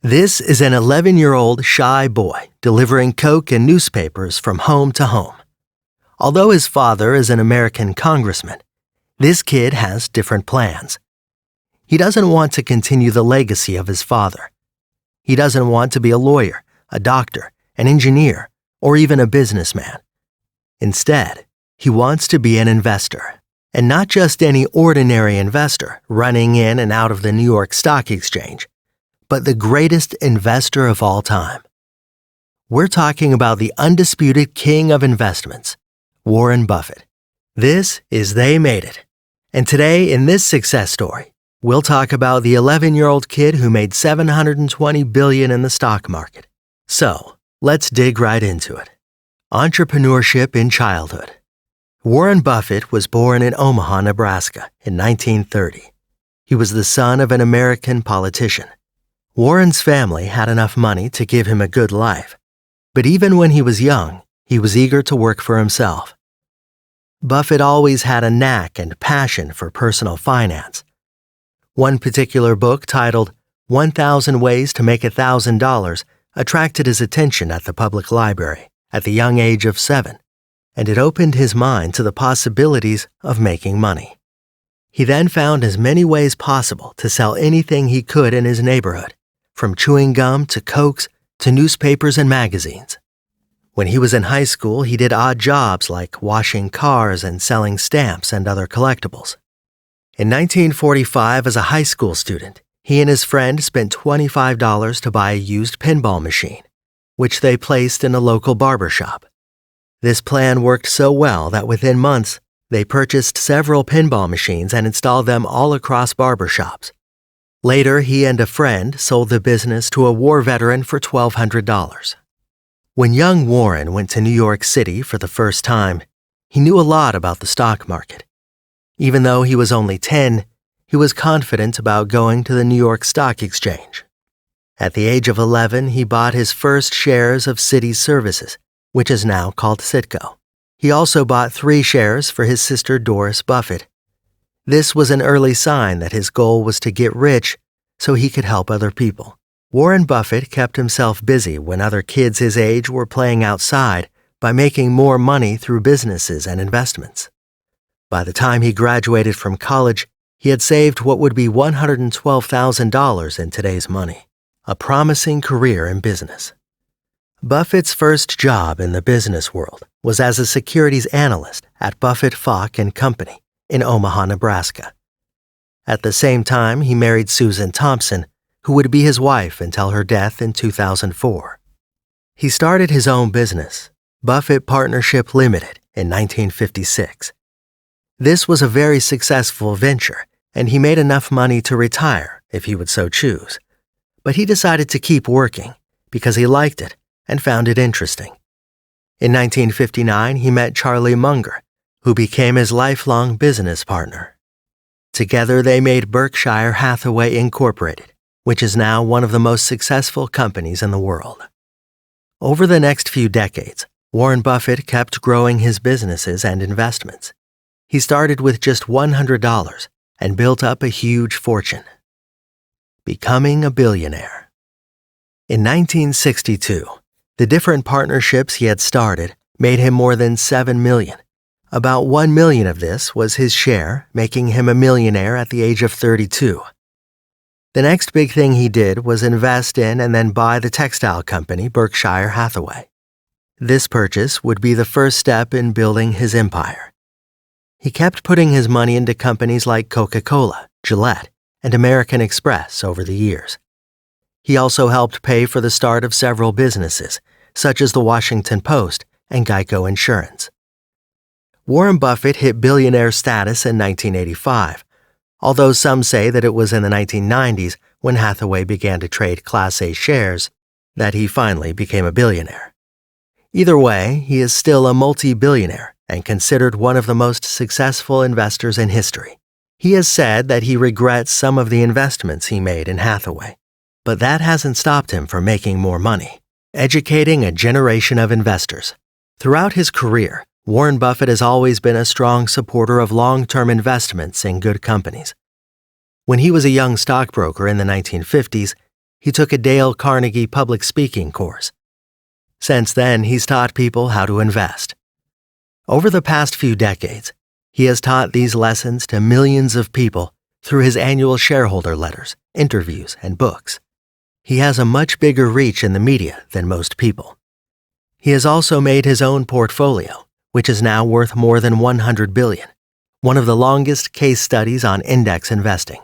This is an 11-year-old shy boy delivering Coke and newspapers from home to home. Although his father is an American congressman, this kid has different plans. He doesn't want to continue the legacy of his father. He doesn't want to be a lawyer, a doctor, an engineer, or even a businessman. Instead, he wants to be an investor, and not just any ordinary investor running in and out of the New York Stock Exchange, but the greatest investor of all time. We're talking about the undisputed king of investments, Warren Buffett. This is They Made It. And today, in this success story, we'll talk about the 11-year-old kid who made $720 billion in the stock market. So, let's dig right into it. Entrepreneurship in childhood. Warren Buffett was born in Omaha, Nebraska in 1930. He was the son of an American politician. Warren's family had enough money to give him a good life, but even when he was young, he was eager to work for himself. Buffett always had a knack and passion for personal finance. One particular book titled 1,000 Ways to Make $1,000 attracted his attention at the public library at the young age of 7, and it opened his mind to the possibilities of making money. He then found as many ways possible to sell anything he could in his neighborhood, from chewing gum to Cokes to newspapers and magazines. When he was in high school, he did odd jobs like washing cars and selling stamps and other collectibles. In 1945, as a high school student, he and his friend spent $25 to buy a used pinball machine, which they placed in a local barber shop. This plan worked so well that within months, they purchased several pinball machines and installed them all across barber shops. Later, he and a friend sold the business to a war veteran for $1,200. When young Warren went to New York City for the first time, he knew a lot about the stock market. Even though he was only 10, he was confident about going to the New York Stock Exchange. At the age of 11, he bought his first shares of Citi Services, which is now called Citgo. He also bought 3 shares for his sister Doris Buffett. This was an early sign that his goal was to get rich so he could help other people. Warren Buffett kept himself busy when other kids his age were playing outside by making more money through businesses and investments. By the time he graduated from college, he had saved what would be $112,000 in today's money, a promising career in business. Buffett's first job in the business world was as a securities analyst at Buffett, Falk & Company in Omaha, Nebraska. At the same time, he married Susan Thompson, who would be his wife until her death in 2004. He started his own business, Buffett Partnership Limited, in 1956. This was a very successful venture, and he made enough money to retire if he would so choose. But he decided to keep working because he liked it and found it interesting. In 1959, he met Charlie Munger, who became his lifelong business partner. Together, they made Berkshire Hathaway Incorporated, which is now one of the most successful companies in the world. Over the next few decades, Warren Buffett kept growing his businesses and investments. He started with just $100 and built up a huge fortune. Becoming a billionaire. In 1962, the different partnerships he had started made him more than $7 million. About $1 million of this was his share, making him a millionaire at the age of 32. The next big thing he did was invest in and then buy the textile company Berkshire Hathaway. This purchase would be the first step in building his empire. He kept putting his money into companies like Coca-Cola, Gillette, and American Express over the years. He also helped pay for the start of several businesses, such as the Washington Post and Geico Insurance. Warren Buffett hit billionaire status in 1985, although some say that it was in the 1990s when Hathaway began to trade Class A shares that he finally became a billionaire. Either way, he is still a multi-billionaire and considered one of the most successful investors in history. He has said that he regrets some of the investments he made in Hathaway, but that hasn't stopped him from making more money, educating a generation of investors. Throughout his career, Warren Buffett has always been a strong supporter of long-term investments in good companies. When he was a young stockbroker in the 1950s, he took a Dale Carnegie public speaking course. Since then, he's taught people how to invest. Over the past few decades, he has taught these lessons to millions of people through his annual shareholder letters, interviews, and books. He has a much bigger reach in the media than most people. He has also made his own portfolio, which is now worth more than $100 billion, one of the longest case studies on index investing.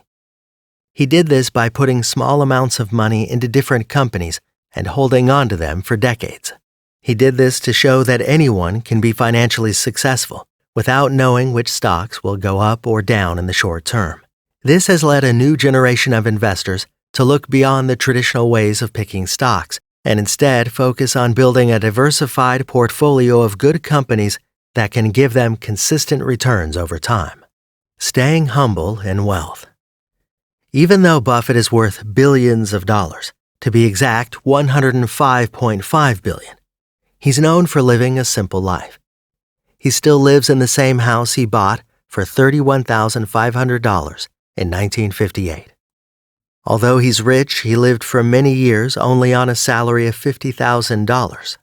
He did this by putting small amounts of money into different companies and holding on to them for decades. He did this to show that anyone can be financially successful without knowing which stocks will go up or down in the short term. This has led a new generation of investors to look beyond the traditional ways of picking stocks and instead focus on building a diversified portfolio of good companies that can give them consistent returns over time. Staying humble in wealth. Even though Buffett is worth billions of dollars, to be exact, $105.5 billion, he's known for living a simple life. He still lives in the same house he bought for $31,500 in 1958. Although he's rich, he lived for many years only on a salary of $50,000.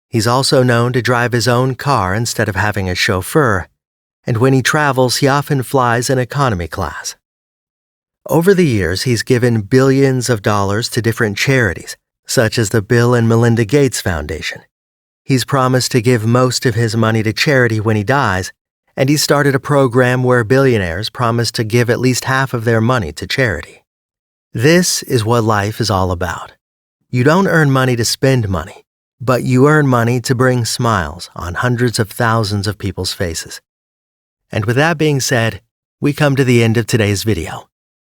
He's also known to drive his own car instead of having a chauffeur, and when he travels, he often flies in economy class. Over the years, he's given billions of dollars to different charities, such as the Bill and Melinda Gates Foundation. He's promised to give most of his money to charity when he dies, and he started a program where billionaires promise to give at least half of their money to charity. This is what life is all about. You don't earn money to spend money, but you earn money to bring smiles on hundreds of thousands of people's faces. And with that being said, we come to the end of today's video.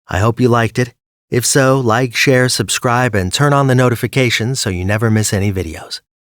I hope you liked it. If so, like, share, subscribe, and turn on the notifications so you never miss any videos.